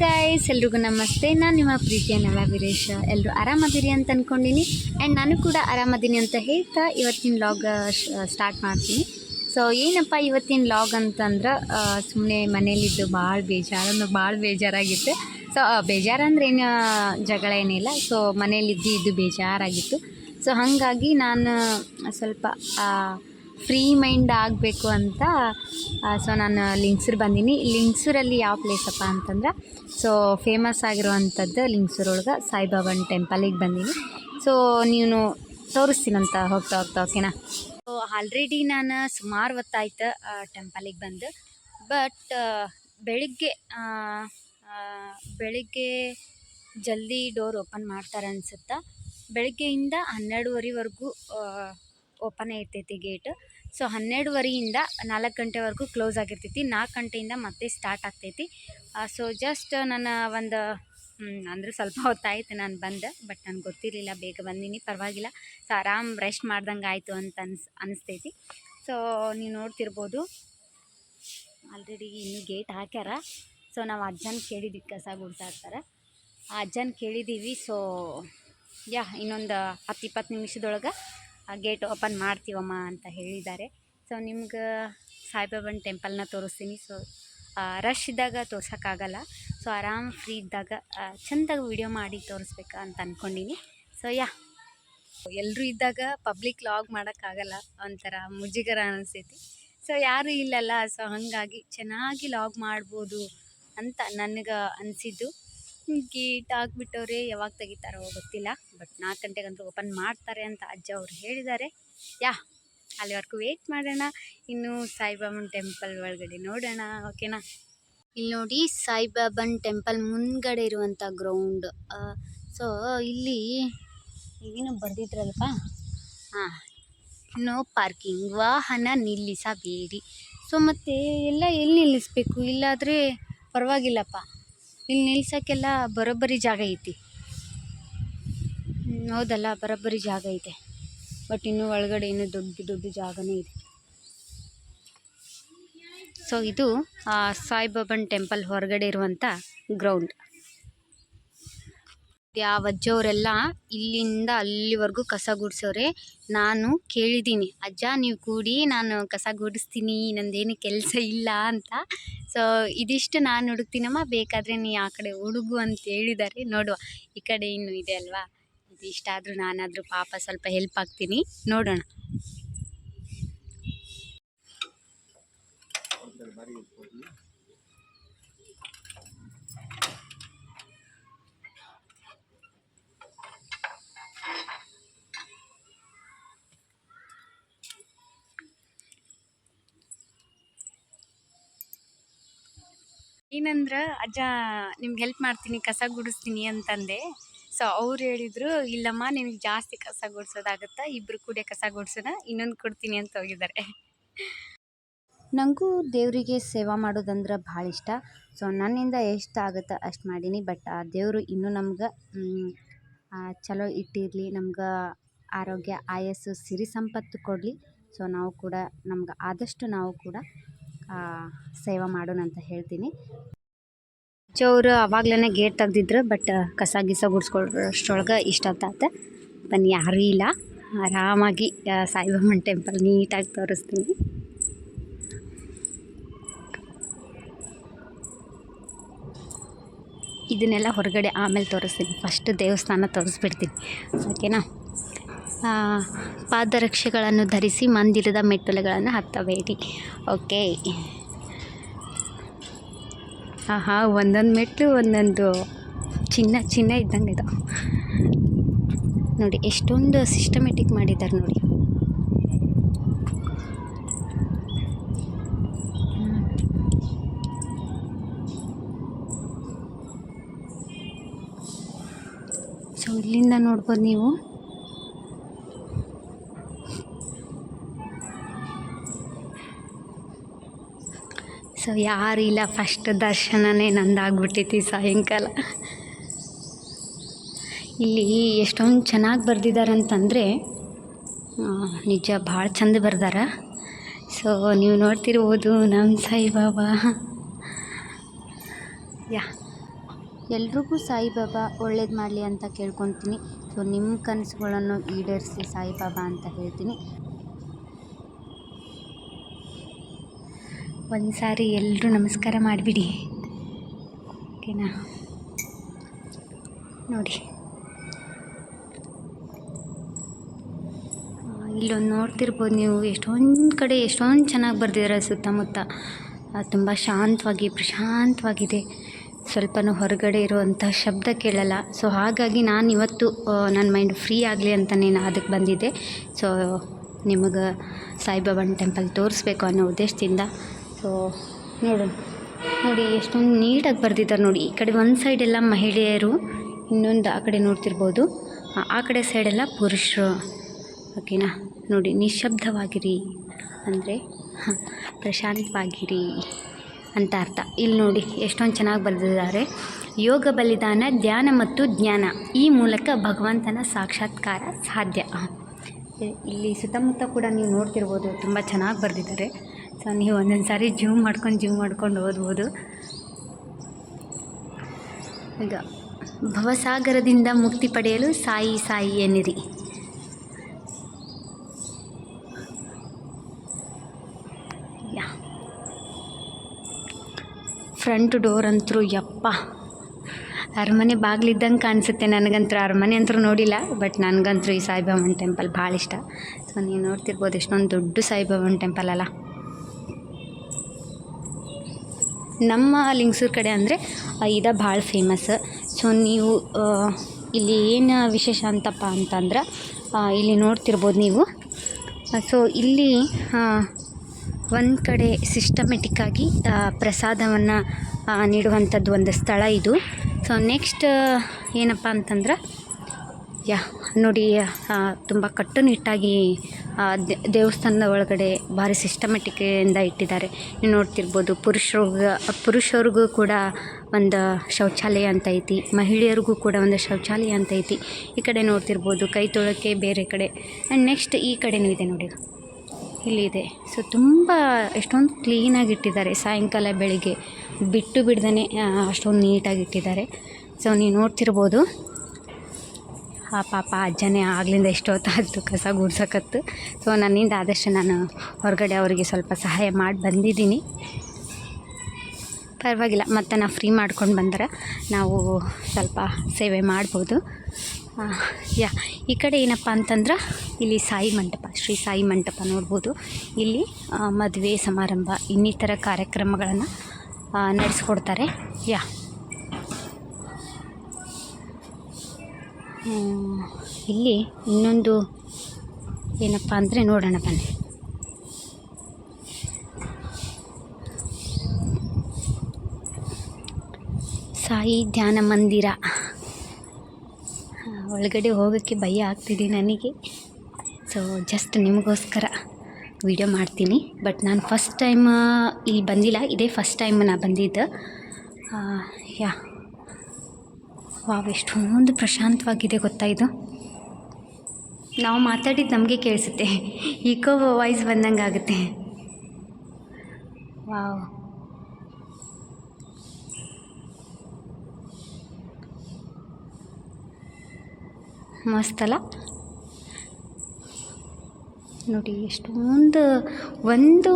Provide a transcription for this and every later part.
Guys, ಎಲ್ರಿಗೂ ನಮಸ್ತೆ. ನಾನು ನಿಮ್ಮ ಪ್ರೀತಿಯ ನವ ವೀರೇಶ. ಎಲ್ಲರೂ ಆರಾಮದಿರಿ ಅಂತ ಅಂದ್ಕೊಂಡಿನಿ ಆ್ಯಂಡ್ ನಾನು ಕೂಡ ಆರಾಮದೀನಿ ಅಂತ ಹೇಳ್ತಾ ಇವತ್ತಿನ ಲಾಗ್ ಸ್ಟಾರ್ಟ್ ಮಾಡ್ತೀನಿ. ಸೊ ಏನಪ್ಪ ಇವತ್ತಿನ ಲಾಗ್ ಅಂತಂದ್ರೆ ಸುಮ್ಮನೆ ಮನೇಲಿದ್ದು ಭಾಳ ಬೇಜಾರಾಗಿತ್ತು. ಸೊ ಬೇಜಾರಂದ್ರೆ ಏನು ಜಗಳ ಏನಿಲ್ಲ. ಸೊ ಮನೇಲಿದ್ದು ಬೇಜಾರಾಗಿತ್ತು. ಸೊ ಹಾಗಾಗಿ ನಾನು ಸ್ವಲ್ಪ ಫ್ರೀ ಮೈಂಡ್ ಆಗಬೇಕು ಅಂತ ಸೊ ನಾನು ಲಿಂಗ್ಸೂರು ಬಂದೀನಿ. ಲಿಂಗ್ಸೂರಲ್ಲಿ ಯಾವ ಪ್ಲೇಸಪ್ಪ ಅಂತಂದ್ರೆ ಸೊ ಫೇಮಸ್ ಆಗಿರುವಂಥದ್ದು ಲಿಂಗ್ಸೂರೊಳಗೆ ಸಾಯಿಬಾಬಾನ ಟೆಂಪಲಿಗೆ ಬಂದೀನಿ. ಸೊ ನೀನು ತೋರಿಸ್ತೀನಂತ ಹೋಗ್ತಾ ಓಕೆನಾ. ಸೊ ಆಲ್ರೆಡಿ ನಾನು ಸುಮಾರು ಹೊತ್ತಾಯ್ತು ಟೆಂಪಲಿಗೆ ಬಂದು. ಬಟ್ ಬೆಳಿಗ್ಗೆ ಜಲ್ದಿ ಡೋರ್ ಓಪನ್ ಮಾಡ್ತಾರೆ ಅನ್ಸುತ್ತಾ. ಬೆಳಗ್ಗೆಯಿಂದ 12:30ವರೆಗೂ ಓಪನ್ ಇರ್ತೈತಿ ಗೇಟ್. ಸೊ 12:30ಯಿಂದ 4 ಗಂಟೆವರೆಗೂ ಕ್ಲೋಸ್ ಆಗಿರ್ತೈತಿ. 4 ಗಂಟೆಯಿಂದ ಮತ್ತೆ ಸ್ಟಾರ್ಟ್ ಆಗ್ತೈತಿ. ಸೊ ಜಸ್ಟ್ ನಾನು ಅಂದರೆ ಸ್ವಲ್ಪ ಹೊತ್ತಾಯ್ತು ನಾನು ಬಂದೆ. ಬಟ್ ನನಗೆ ಗೊತ್ತಿರಲಿಲ್ಲ, ಬೇಗ ಬಂದೀನಿ, ಪರವಾಗಿಲ್ಲ. ಸೊ ಆರಾಮ್ ರೆಸ್ಟ್ ಮಾಡ್ದಂಗೆ ಆಯಿತು ಅಂತ ಅನಿಸ್ತೈತಿ. ಸೊ ನೀವು ನೋಡ್ತಿರ್ಬೋದು ಆಲ್ರೆಡಿ ಇನ್ನೂ ಗೇಟ್ ಹಾಕ್ಯಾರ. ಸೊ ನಾವು ಅಜ್ಜನ ಕೇಳಿದ್ದೀವಿ, ಕಸ ಗುಡ್ತಾ ಇರ್ತಾರೆ, ಆ ಅಜ್ಜನ ಕೇಳಿದ್ದೀವಿ. ಸೊ ಇನ್ನೊಂದು 10-20 ನಿಮಿಷದೊಳಗೆ ಗೇಟ್ ಓಪನ್ ಮಾಡ್ತೀವಮ್ಮ ಅಂತ ಹೇಳಿದ್ದಾರೆ. ಸೊ ನಿಮ್ಗೆ ಸಾಯಿಬಾಬಾನ ಟೆಂಪಲ್ನ ತೋರಿಸ್ತೀನಿ. ಸೊ ರಶ್ ಇದ್ದಾಗ ತೋರ್ಸೋಕ್ಕಾಗಲ್ಲ. ಸೊ ಆರಾಮ್ ಫ್ರೀ ಇದ್ದಾಗ ಚೆಂದಾಗಿ ವಿಡಿಯೋ ಮಾಡಿ ತೋರಿಸ್ಬೇಕಾ ಅಂತ ಅಂದ್ಕೊಂಡೀನಿ. ಸೊ ಎಲ್ಲರೂ ಇದ್ದಾಗ ಪಬ್ಲಿಕ್ ಲಾಗ್ ಮಾಡೋಕ್ಕಾಗಲ್ಲ, ಒಂಥರ ಮುಜುಗರ ಅನಿಸ್ತೈತಿ. ಸೊ ಯಾರೂ ಇಲ್ಲಲ್ಲ. ಸೊ ಹಾಗಾಗಿ ಚೆನ್ನಾಗಿ ಲಾಗ್ ಮಾಡ್ಬೋದು ಅಂತ ನನಗೆ ಅನಿಸಿದ್ದು. ಗೇಟ್ ಹಾಕ್ಬಿಟ್ಟವ್ರೆ, ಯಾವಾಗ ತೆಗಿತಾರೋ ಗೊತ್ತಿಲ್ಲ. ಬಟ್ 4 ಗಂಟೆಗಂತೂ ಓಪನ್ ಮಾಡ್ತಾರೆ ಅಂತ ಅಜ್ಜ ಅವರು ಹೇಳಿದ್ದಾರೆ. ಅಲ್ಲಿವರೆಗೂ ವೆಯ್ಟ್ ಮಾಡೋಣ. ಇನ್ನು ಸಾಯಿಬಾಬಾನ ಟೆಂಪಲ್ ಒಳಗಡೆ ನೋಡೋಣ, ಓಕೆನಾ. ಇಲ್ಲಿ ನೋಡಿ, ಸಾಯಿಬಾಬಾನ ಟೆಂಪಲ್ ಮುಂದ್ಗಡೆ ಇರುವಂಥ ಗ್ರೌಂಡ್. ಸೊ ಇಲ್ಲಿ ಏನು ಬರ್ದಿದ್ರಲ್ವ, ನೋ ಪಾರ್ಕಿಂಗ್, ವಾಹನ ನಿಲ್ಲಿಸಬೇಡಿ. ಸೊ ಮತ್ತು ಎಲ್ಲ ಎಲ್ಲಿ ನಿಲ್ಲಿಸ್ಬೇಕು? ಇಲ್ಲಾದರೆ ಪರವಾಗಿಲ್ಲಪ್ಪ, ಇಲ್ಲಿ ನಿಲ್ಸೋಕ್ಕೆಲ್ಲ ಬರೋಬ್ಬರಿ ಜಾಗ ಐತಿ. ಹೌದಲ್ಲ, ಬರೋಬ್ಬರಿ ಜಾಗ ಐತೆ. ಬಟ್ ಇನ್ನೂ ಒಳಗಡೆ ಇನ್ನೂ ದೊಡ್ಡ ಜಾಗನೇ ಇದೆ. ಸೊ ಇದು ಸಾಯಿಬಾಬಾನ ಟೆಂಪಲ್ ಹೊರಗಡೆ ಇರುವಂಥ ಗ್ರೌಂಡ್. ಯಾವ ಅಜ್ಜವರೆಲ್ಲ ಇಲ್ಲಿಂದ ಅಲ್ಲಿವರೆಗೂ ಕಸ ಗುಡಿಸೋರೆ. ನಾನು ಕೇಳಿದ್ದೀನಿ, ಅಜ್ಜ ನೀವು ಕೂಡಿ, ನಾನು ಕಸ ಗುಡಿಸ್ತೀನಿ, ನಂದೇನು ಕೆಲಸ ಇಲ್ಲ ಅಂತ. ಸೊ ಇದಿಷ್ಟು ನಾನು ಹುಡುಕ್ತೀನಮ್ಮ, ಬೇಕಾದರೆ ನೀ ಆ ಕಡೆ ಹುಡುಗು ಅಂತ ಹೇಳಿದ್ದಾರೆ. ನೋಡುವ, ಈ ಕಡೆ ಇನ್ನೂ ಇದೆ ಅಲ್ವಾ, ಇದಿಷ್ಟಾದರೂ ನಾನಾದರೂ ಪಾಪ ಸ್ವಲ್ಪ ಹೆಲ್ಪ್ ಆಗ್ತೀನಿ, ನೋಡೋಣ. ಏನಂದ್ರೆ, ಅಜ್ಜ ನಿಮ್ಗೆ ಹೆಲ್ಪ್ ಮಾಡ್ತೀನಿ, ಕಸ ಗುಡಿಸ್ತೀನಿ ಅಂತಂದೆ. ಸೊ ಅವ್ರು ಹೇಳಿದರು, ಇಲ್ಲಮ್ಮ ನಿನಗೆ ಜಾಸ್ತಿ ಕಸ ಗುಡಿಸೋದಾಗುತ್ತಾ, ಇಬ್ಬರು ಕೂಡ ಕಸ ಗುಡಿಸೋಣ, ಇನ್ನೊಂದು ಕೊಡ್ತೀನಿ ಅಂತ ಹೋಗಿದ್ದಾರೆ. ನನಗೂ ದೇವರಿಗೆ ಸೇವಾ ಮಾಡೋದಂದ್ರೆ ಭಾಳ ಇಷ್ಟ. ಸೊ ನನ್ನಿಂದ ಎಷ್ಟು ಆಗುತ್ತೋ ಅಷ್ಟು ಮಾಡೀನಿ. ಬಟ್ ಆ ದೇವರು ಇನ್ನೂ ನಮ್ಗೆ ಚಲೋ ಇಟ್ಟಿರಲಿ, ನಮ್ಗೆ ಆರೋಗ್ಯ, ಆಯಸ್ಸು, ಸಿರಿ ಸಂಪತ್ತು ಕೊಡಲಿ. ಸೊ ನಾವು ಕೂಡ ನಮ್ಗೆ ಆದಷ್ಟು ನಾವು ಕೂಡ ಸೇವೆ ಮಾಡೋಣ ಅಂತ ಹೇಳ್ತೀನಿ. ಅಜ್ಜವರು ಆವಾಗಲೇ ಗೇಟ್ ತೆಗ್ದಿದ್ರು. ಬಟ್ ಕಸ ಗುಡಿಸ್ಕೊಳ್ಳೋಷ್ಟರೊಳಗೆ ಇಷ್ಟೊತ್ತಾಯ್ತು. ಬನ್ನಿ, ಯಾರೂ ಇಲ್ಲ, ಆರಾಮಾಗಿ ಸಾಯಿಬಾಬಾನ ಟೆಂಪಲ್ ನೀಟಾಗಿ ತೋರಿಸ್ತೀನಿ. ಇದನ್ನೆಲ್ಲ ಹೊರಗಡೆ ಆಮೇಲೆ ತೋರಿಸ್ತೀನಿ. ಫಸ್ಟ್ ದೇವಸ್ಥಾನ ತೋರಿಸ್ಬಿಡ್ತೀನಿ, ಓಕೆನಾ. ಪಾದರಕ್ಷೆಗಳನ್ನು ಧರಿಸಿ ಮಂದಿರದ ಮೆಟ್ಟಲುಗಳನ್ನು ಹತ್ತಬೇಡಿ. ಓಕೆ. ಒಂದೊಂದು ಮೆಟ್ಲು ಒಂದೊಂದು ಚಿನ್ನ ಇದ್ದಂಗೆ ಇದು ನೋಡಿ, ಎಷ್ಟೊಂದು ಸಿಸ್ಟಮೆಟಿಕ್ ಮಾಡಿದ್ದಾರೆ ನೋಡಿ. ಸೊ ಇಲ್ಲಿಂದ ನೋಡ್ಬೋದು ನೀವು. ಸೊ ಯಾರು ಇಲ್ಲ, ಫಸ್ಟ್ ದರ್ಶನನೇ ನಂದಾಗ್ಬಿಟ್ಟೈತಿ ಸಾಯಂಕಾಲ. ಇಲ್ಲಿ ಎಷ್ಟೊಂದು ಚೆನ್ನಾಗಿ ಬರೆದಿದ್ದಾರೆ ಅಂತಂದರೆ ನಿಜ ಭಾಳ ಚಂದ ಬರ್ದಾರ. ಸೊ ನೀವು ನೋಡ್ತಿರ್ಬೋದು ನಮ್ಮ ಸಾಯಿಬಾಬಾ. ಎಲ್ರಿಗೂ ಸಾಯಿಬಾಬಾ ಒಳ್ಳೇದು ಮಾಡಲಿ ಅಂತ ಕೇಳ್ಕೊತೀನಿ. ಸೊ ನಿಮ್ಮ ಕನಸುಗಳನ್ನು ಈಡೇರಿಸಲಿ ಸಾಯಿಬಾಬಾ ಅಂತ ಹೇಳ್ತೀನಿ. ಒಂದು ಸಾರಿ ಎಲ್ಲರೂ ನಮಸ್ಕಾರ ಮಾಡಿಬಿಡಿ, ಓಕೆನಾ? ನೋಡಿ ಇಲ್ಲೊಂದು ನೋಡ್ತಿರ್ಬೋದು ನೀವು, ಎಷ್ಟೊಂದು ಕಡೆ ಎಷ್ಟೊಂದು ಚೆನ್ನಾಗಿ ಬರೆದಿದ್ದಾರೆ. ಸುತ್ತಮುತ್ತ ತುಂಬ ಶಾಂತವಾಗಿ ಪ್ರಶಾಂತವಾಗಿದೆ. ಸ್ವಲ್ಪನೂ ಹೊರಗಡೆ ಇರುವಂಥ ಶಬ್ದ ಕೇಳಲ್ಲ. ಸೊ ಹಾಗಾಗಿ ನಾನು ಇವತ್ತು ನನ್ನ ಮೈಂಡ್ ಫ್ರೀ ಆಗಲಿ ಅಂತಲೇ ನಾನು ಅದಕ್ಕೆ ಬಂದಿದ್ದೆ. ಸೊ ನಿಮಗೆ ಸಾಯಿಬಾಬಾನ ಟೆಂಪಲ್ ತೋರಿಸ್ಬೇಕು ಅನ್ನೋ ಉದ್ದೇಶದಿಂದ. ಸೊ ನೋಡಿ ಎಷ್ಟೊಂದು ನೀಟಾಗಿ ಬರೆದಿದ್ದಾರೆ ನೋಡಿ. ಈ ಕಡೆ ಒಂದು ಸೈಡೆಲ್ಲ ಮಹಿಳೆಯರು, ಇನ್ನೊಂದು ಆ ಕಡೆ ನೋಡ್ತಿರ್ಬೋದು, ಆ ಕಡೆ ಸೈಡೆಲ್ಲ ಪುರುಷರು, ಓಕೆನಾ? ನೋಡಿ, ನಿಶಬ್ದವಾಗಿರಿ ಅಂದರೆ ಪ್ರಶಾಂತವಾಗಿರಿ ಅಂತ ಅರ್ಥ. ಇಲ್ಲಿ ನೋಡಿ ಎಷ್ಟೊಂದು ಚೆನ್ನಾಗಿ ಬರೆದಿದ್ದಾರೆ. ಯೋಗ, ಬಲಿದಾನ, ಧ್ಯಾನ ಮತ್ತು ಜ್ಞಾನ, ಈ ಮೂಲಕ ಭಗವಂತನ ಸಾಕ್ಷಾತ್ಕಾರ ಸಾಧ್ಯ. ಇಲ್ಲಿ ಸುತ್ತಮುತ್ತ ಕೂಡ ನೀವು ನೋಡ್ತಿರ್ಬೋದು, ತುಂಬ ಚೆನ್ನಾಗಿ ಬರೆದಿದ್ದಾರೆ. ಸೊ ನೀವು ಒಂದೊಂದು ಸಾರಿ ಜೂಮ್ ಮಾಡ್ಕೊಂಡು ಓದ್ಬೋದು. ಈಗ ಭವಸಾಗರದಿಂದ ಮುಕ್ತಿ ಪಡೆಯಲು ಸಾಯಿ ಸಾಯಿ ಎನ್ನಿರಿ. ಫ್ರಂಟ್ ಡೋರ್ ಅಂತೂ ಯಪ್ಪ ಅರಮನೆ ಬಾಗಿಲಿದ್ದಂಗೆ ಕಾಣಿಸುತ್ತೆ ನನಗಂತೂ. ಅರಮನೆ ಅಂತೂ ನೋಡಿಲ್ಲ, ಬಟ್ ನನಗಂತೂ ಈ ಸಾಯಿಬಾಬಾನ ಟೆಂಪಲ್ ಭಾಳ ಇಷ್ಟ. ಸೊ ನೀವು ನೋಡ್ತಿರ್ಬೋದು ಎಷ್ಟೊಂದು ದೊಡ್ಡ ಸಾಯಿಬಾಬಾನ ಟೆಂಪಲ್ ಅಲ್ಲ. ನಮ್ಮ ಲಿಂಗಸೂರು ಕಡೆ ಅಂದರೆ ಇದು ಭಾಳ ಫೇಮಸ್. ಸೊ ನೀವು ಇಲ್ಲಿ ಏನು ವಿಶೇಷ ಅಂತಪ್ಪ ಅಂತಂದ್ರೆ ಇಲ್ಲಿ ನೋಡ್ತಿರ್ಬೋದು ನೀವು. ಸೊ ಇಲ್ಲಿ ಒಂದು ಕಡೆ ಸಿಸ್ಟಮೆಟಿಕ್ಕಾಗಿ ಪ್ರಸಾದವನ್ನು ನೀಡುವಂಥದ್ದು ಒಂದು ಸ್ಥಳ ಇದು. ಸೊ ನೆಕ್ಸ್ಟ್ ಏನಪ್ಪ ಅಂತಂದ್ರೆ ನೋಡಿ, ತುಂಬ ಕಟ್ಟುನಿಟ್ಟಾಗಿ ದೇವಸ್ಥಾನದ ಒಳಗಡೆ ಭಾರಿ ಸಿಸ್ಟಮೆಟಿಕ್ಕಿಂದ ಇಟ್ಟಿದ್ದಾರೆ. ನೀವು ನೋಡ್ತಿರ್ಬೋದು, ಪುರುಷರಿಗೂ ಕೂಡ ಒಂದು ಶೌಚಾಲಯ ಅಂತ ಐತಿ, ಮಹಿಳೆಯರಿಗೂ ಕೂಡ ಒಂದು ಶೌಚಾಲಯ ಅಂತ ಐತಿ. ಈ ಕಡೆ ನೋಡ್ತಿರ್ಬೋದು ಕೈ ತೊಳೋಕ್ಕೆ ಬೇರೆ ಕಡೆ. ಆ್ಯಂಡ್ ನೆಕ್ಸ್ಟ್ ಈ ಕಡೆನೂ ಇದೆ ನೋಡಿ, ಇಲ್ಲಿದೆ. ಸೊ ತುಂಬ ಎಷ್ಟೊಂದು ಕ್ಲೀನಾಗಿ ಇಟ್ಟಿದ್ದಾರೆ. ಸಾಯಂಕಾಲ ಬೆಳಿಗ್ಗೆ ಬಿಟ್ಟು ಬಿಡ್ದೇ ಅಷ್ಟೊಂದು ನೀಟಾಗಿ ಇಟ್ಟಿದ್ದಾರೆ. ಸೊ ನೀವು ನೋಡ್ತಿರ್ಬೋದು, ಪಾಪ ಅಜ್ಜನೇ ಆಗ್ಲಿಂದ ಎಷ್ಟೊತ್ತಾಯಿತು ಕಸ ಗುಡ್ಸಕತ್ತು. ಸೊ ನನ್ನಿಂದ ಆದಷ್ಟು ನಾನು ಹೊರಗಡೆ ಅವರಿಗೆ ಸ್ವಲ್ಪ ಸಹಾಯ ಮಾಡಿ ಬಂದಿದ್ದೀನಿ. ಪರವಾಗಿಲ್ಲ, ಮತ್ತು ನಾವು ಫ್ರೀ ಮಾಡ್ಕೊಂಡು ಬಂದರೆ ನಾವು ಸ್ವಲ್ಪ ಸೇವೆ ಮಾಡ್ಬೋದು. ಈ ಕಡೆ ಏನಪ್ಪ ಅಂತಂದ್ರೆ ಇಲ್ಲಿ ಸಾಯಿ ಮಂಟಪ, ಶ್ರೀ ಸಾಯಿ ಮಂಟಪ ನೋಡ್ಬೋದು. ಇಲ್ಲಿ ಮದುವೆ ಸಮಾರಂಭ ಇನ್ನಿತರ ಕಾರ್ಯಕ್ರಮಗಳನ್ನು ನಡೆಸ್ಕೊಡ್ತಾರೆ. ಇಲ್ಲಿ ಇನ್ನೊಂದು ಏನಪ್ಪ ಅಂದರೆ ನೋಡೋಣ ಬನ್ನಿ. ಸಾಯಿ ಧ್ಯಾನ ಮಂದಿರ. ಒಳಗಡೆ ಹೋಗೋಕ್ಕೆ ಭಯ ಆಗ್ತಿದೆ ನನಗೆ. ಸೊ ಜಸ್ಟ್ ನಿಮಗೋಸ್ಕರ ವಿಡಿಯೋ ಮಾಡ್ತೀನಿ. ಬಟ್ ನಾನು ಫಸ್ಟ್ ಟೈಮ್ ಇಲ್ಲಿ ಬಂದಿಲ್ಲ, ಇದೇ ಫಸ್ಟ್ ಟೈಮ್ ನಾನು ಬಂದಿದ್ದು. ವಾವ್, ಎಷ್ಟೊಂದು ಪ್ರಶಾಂತವಾಗಿದೆ ಗೊತ್ತಾ ಇದು. ನಾವು ಮಾತಾಡಿದ್ದು ನಮಗೆ ಕೇಳಿಸುತ್ತೆ, ಈಕೋ ವಾಯ್ಸ್ ಬಂದಂಗೆ ಆಗುತ್ತೆ. ವಾವ್, ಮಸ್ತಲ್ಲ ನೋಡಿ. ಎಷ್ಟೊಂದು ಒಂದು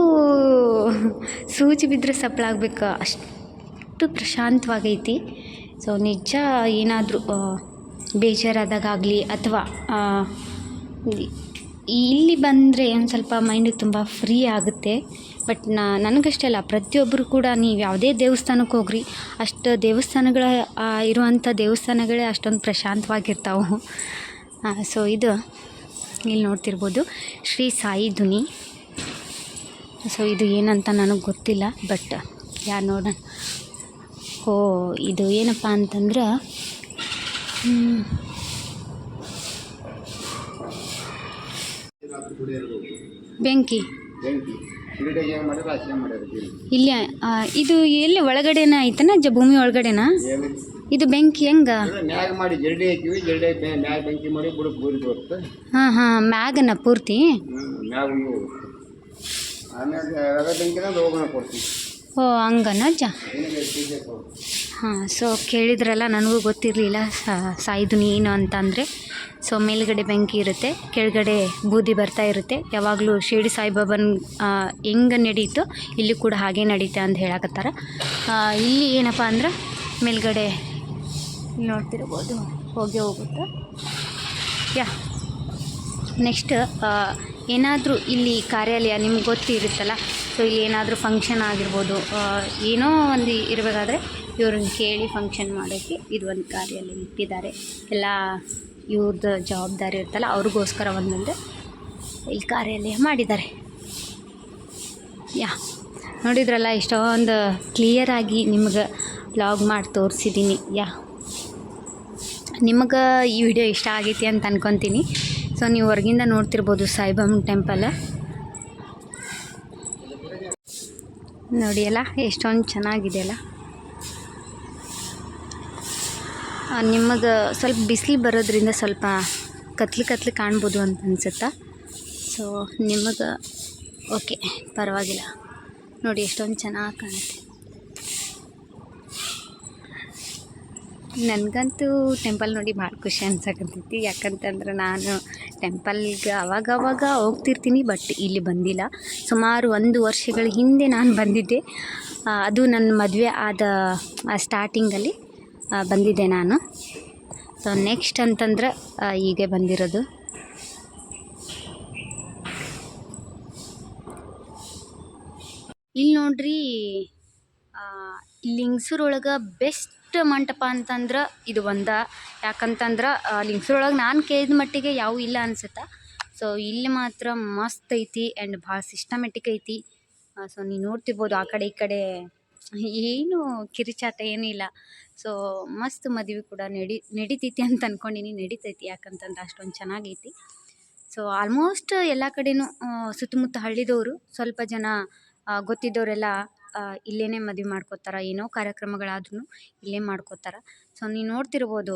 ಸೂಜಿ ಬಿದ್ದರೆ ಸಪ್ಪಳಾಗಬೇಕು, ಅಷ್ಟು ಪ್ರಶಾಂತವಾಗೈತಿ. ಸೊ ನಿಜ ಏನಾದರೂ ಬೇಜಾರಾದಾಗಲಿ ಅಥವಾ ಇಲ್ಲಿ ಬಂದರೆ ಒಂದು ಸ್ವಲ್ಪ ಮೈಂಡ್ ತುಂಬ ಫ್ರೀ ಆಗುತ್ತೆ. ಬಟ್ ನನಗಷ್ಟೇ ಅಲ್ಲ, ಪ್ರತಿಯೊಬ್ಬರು ಕೂಡ ನೀವು ಯಾವುದೇ ದೇವಸ್ಥಾನಕ್ಕೆ ಹೋಗ್ರಿ, ಅಷ್ಟು ದೇವಸ್ಥಾನಗಳ ಇರುವಂಥ ದೇವಸ್ಥಾನಗಳೇ ಅಷ್ಟೊಂದು ಪ್ರಶಾಂತವಾಗಿರ್ತಾವೆ. ಸೊ ಇದು ಇಲ್ಲಿ ನೋಡ್ತಿರ್ಬೋದು ಶ್ರೀ ಸಾಯಿ ಧುನಿ. ಸೊ ಇದು ಏನಂತ ನನಗೆ ಗೊತ್ತಿಲ್ಲ, ಬಟ್ ನೋಡೋಣ. ಇದು ಏನಪ್ಪ ಅಂತಂದ್ರೆ ಬೆಂಕಿ ಇಲ್ಲ. ಇದು ಎಲ್ಲಿ ಒಳಗಡೆನ ಐತನ, ಭೂಮಿ ಒಳಗಡೆನಾ ಇದು ಬೆಂಕಿ? ಹೆಂಗ? ಹಾಂ ಮ್ಯಾಗನ ಪೂರ್ತಿ? ಓ ಹಂಗನ ಅಜ್ಜ. ಹಾಂ, ಸೊ ಕೇಳಿದ್ರಲ್ಲ, ನನಗೂ ಗೊತ್ತಿರಲಿಲ್ಲ ಸಾಯಿದು ಏನು ಅಂತಂದರೆ. ಸೊ ಮೇಲ್ಗಡೆ ಬೆಂಕಿ ಇರುತ್ತೆ, ಕೆಳಗಡೆ ಬೂದಿ ಬರ್ತಾ ಇರುತ್ತೆ. ಯಾವಾಗಲೂ ಶಿರಡಿ ಸಾಯಿಬಾಬನ ಹೆಂಗೆ ನಡೀತೋ ಇಲ್ಲಿ ಕೂಡ ಹಾಗೆ ನಡೀತೆ ಅಂತ ಹೇಳಕತ್ತಾರ. ಇಲ್ಲಿ ಏನಪ್ಪ ಅಂದ್ರೆ ಮೇಲ್ಗಡೆ ಇಲ್ಲಿ ನೋಡ್ತಿರ್ಬೋದು ಹೋಗುತ್ತೆ. ನೆಕ್ಸ್ಟ್ ಏನಾದರೂ ಇಲ್ಲಿ ಕಾರ್ಯಾಲಯ ನಿಮ್ಗೆ ಗೊತ್ತಿರುತ್ತಲ್ಲ, ಸೊ ಇಲ್ಲಿ ಏನಾದರೂ ಫಂಕ್ಷನ್ ಆಗಿರ್ಬೋದು, ಏನೋ ಒಂದು ಇರಬೇಕಾದ್ರೆ ಇವ್ರನ್ನ ಕೇಳಿ ಫಂಕ್ಷನ್ ಮಾಡೋಕ್ಕೆ ಇದು ಒಂದು ಕಾರ್ಯಾಲಯ ಇಟ್ಟಿದ್ದಾರೆ. ಎಲ್ಲ ಇವ್ರದ್ದು ಜವಾಬ್ದಾರಿ ಇರ್ತಲ್ಲ, ಅವ್ರಿಗೋಸ್ಕರ ಒಂದೊಂದು ಇಲ್ಲಿ ಕಾರ್ಯಾಲಯ ಮಾಡಿದ್ದಾರೆ. ನೋಡಿದ್ರಲ್ಲ, ಇಷ್ಟೊಂದು ಕ್ಲಿಯರಾಗಿ ನಿಮ್ಗೆ ವ್ಲಾಗ್ ಮಾಡಿ ತೋರಿಸಿದ್ದೀನಿ. ನಿಮಗೆ ಈ ವಿಡಿಯೋ ಇಷ್ಟ ಆಗೈತಿ ಅಂತ ಅನ್ಕೊತೀನಿ. ಸೊ ನೀವು ಹೊರಗಿಂದ ನೋಡ್ತಿರ್ಬೋದು ಸಾಯಿಬಾಬನ ಟೆಂಪಲ್ ನೋಡಿ ಅಲ್ಲ, ಎಷ್ಟೊಂದು ಚೆನ್ನಾಗಿದೆಯಲ್ಲ. ನಿಮಗೆ ಸ್ವಲ್ಪ ಬಿಸಿಲು ಬರೋದ್ರಿಂದ ಸ್ವಲ್ಪ ಕತ್ಲು ಕಾಣ್ಬೋದು ಅಂತ ಅನ್ಸುತ್ತಾ. ಸೊ ನಿಮಗೆ ಓಕೆ, ಪರವಾಗಿಲ್ಲ. ನೋಡಿ ಎಷ್ಟೊಂದು ಚೆನ್ನಾಗಿ ಕಾಣುತ್ತೆ. ನನಗಂತೂ ಟೆಂಪಲ್ ನೋಡಿ ಭಾಳ ಖುಷಿ ಅನ್ಸಕತ್ತೈತಿ. ಯಾಕಂತಂದ್ರೆ ನಾನು ಟೆಂಪಲ್ಗೆ ಅವಾಗವಾಗ ಹೋಗ್ತಿರ್ತೀನಿ, ಬಟ್ ಇಲ್ಲಿ ಬಂದಿಲ್ಲ. ಸುಮಾರು 1 ವರ್ಷಗಳ ಹಿಂದೆ ನಾನು ಬಂದಿದ್ದೆ. ಅದು ನನ್ನ ಮದುವೆ ಆದ ಸ್ಟಾರ್ಟಿಂಗಲ್ಲಿ ಬಂದಿದ್ದೆ ನಾನು. ಸೊ ನೆಕ್ಸ್ಟ್ ಅಂತಂದ್ರೆ ಹೀಗೆ ಬಂದಿರೋದು. ಇಲ್ಲಿ ನೋಡ್ರಿ, ಲಿಂಗ್ಸೂರೊಳಗೆ ಬೆಸ್ಟ್ ಮಂಟಪ ಅಂತಂದ್ರೆ ಇದು ಒಂದ. ಯಾಕಂತಂದ್ರೆ ಲಿಂಗ್ಸೂರೊಳಗೆ ನಾನು ಕೇಳಿದ ಮಟ್ಟಿಗೆ ಯಾವ ಇಲ್ಲ ಅನ್ಸುತ್ತೆ. ಸೊ ಇಲ್ಲಿ ಮಾತ್ರ ಮಸ್ತ್ ಐತಿ ಆ್ಯಂಡ್ ಭಾಳ ಸಿಸ್ಟಮೆಟಿಕ್ ಐತಿ. ಸೊ ನೀವು ನೋಡ್ತಿರ್ಬೋದು ಆ ಕಡೆ ಈ ಕಡೆ ಏನು ಕಿರಿಚಾಟ ಏನಿಲ್ಲ. ಸೊ ಮಸ್ತ್ ಮದುವೆ ಕೂಡ ನಡೀತೈತಿ ಅಂತ ಅಂದ್ಕೊಂಡಿನಿ. ನಡೀತೈತಿ, ಯಾಕಂತಂದ್ರೆ ಅಷ್ಟೊಂದು ಚೆನ್ನಾಗೈತಿ. ಸೊ ಆಲ್ಮೋಸ್ಟ್ ಎಲ್ಲ ಕಡೆನೂ ಸುತ್ತಮುತ್ತ ಹಳ್ಳಿದವರು ಸ್ವಲ್ಪ ಜನ ಗೊತ್ತಿದ್ದವರೆಲ್ಲ ಇಲ್ಲೇ ಮದುವೆ ಮಾಡ್ಕೋತಾರೆ. ಏನೋ ಕಾರ್ಯಕ್ರಮಗಳಾದ್ರೂ ಇಲ್ಲೇ ಮಾಡ್ಕೋತಾರೆ. ಸೊ ನೀವು ನೋಡ್ತಿರ್ಬೋದು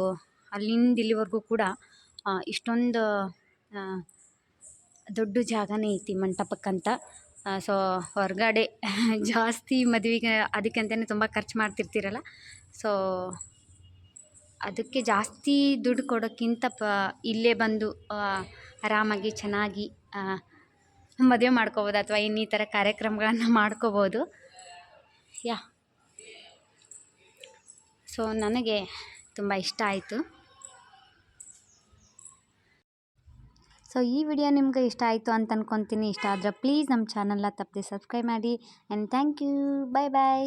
ಅಲ್ಲಿಂದ ಇಲ್ಲಿವರೆಗೂ ಕೂಡ ಇಷ್ಟೊಂದು ದೊಡ್ಡ ಜಾಗನೇ ಐತಿ ಮಂಟಪಕ್ಕಂತ. ಸೊ ಹೊರಗಡೆ ಜಾಸ್ತಿ ಮದುವೆಗೆ ಅದಕ್ಕಂತಲೇ ತುಂಬ ಖರ್ಚು ಮಾಡ್ತಿರ್ತೀರಲ್ಲ. ಸೊ ಅದಕ್ಕೆ ಜಾಸ್ತಿ ದುಡ್ಡು ಕೊಡೋಕ್ಕಿಂತ ಇಲ್ಲೇ ಬಂದು ಆರಾಮಾಗಿ ಚೆನ್ನಾಗಿ ಮದುವೆ ಮಾಡ್ಕೋಬೋದು, ಅಥವಾ ಇನ್ನಿತರ ಕಾರ್ಯಕ್ರಮಗಳನ್ನು ಮಾಡ್ಕೋಬೋದು. ಸೊ ನನಗೆ ತುಂಬ ಇಷ್ಟ ಆಯಿತು. ಸೊ ಈ ವಿಡಿಯೋ ನಿಮ್ಗೆ ಇಷ್ಟ ಆಯಿತು ಅಂತ ಅಂದ್ಕೊತೀನಿ. ಇಷ್ಟ ಆದರೆ ಪ್ಲೀಸ್ ನಮ್ಮ ಚಾನಲ್ನ ತಪ್ಪದೆ ಸಬ್ಸ್ಕ್ರೈಬ್ ಮಾಡಿ. And thank you. Bye bye.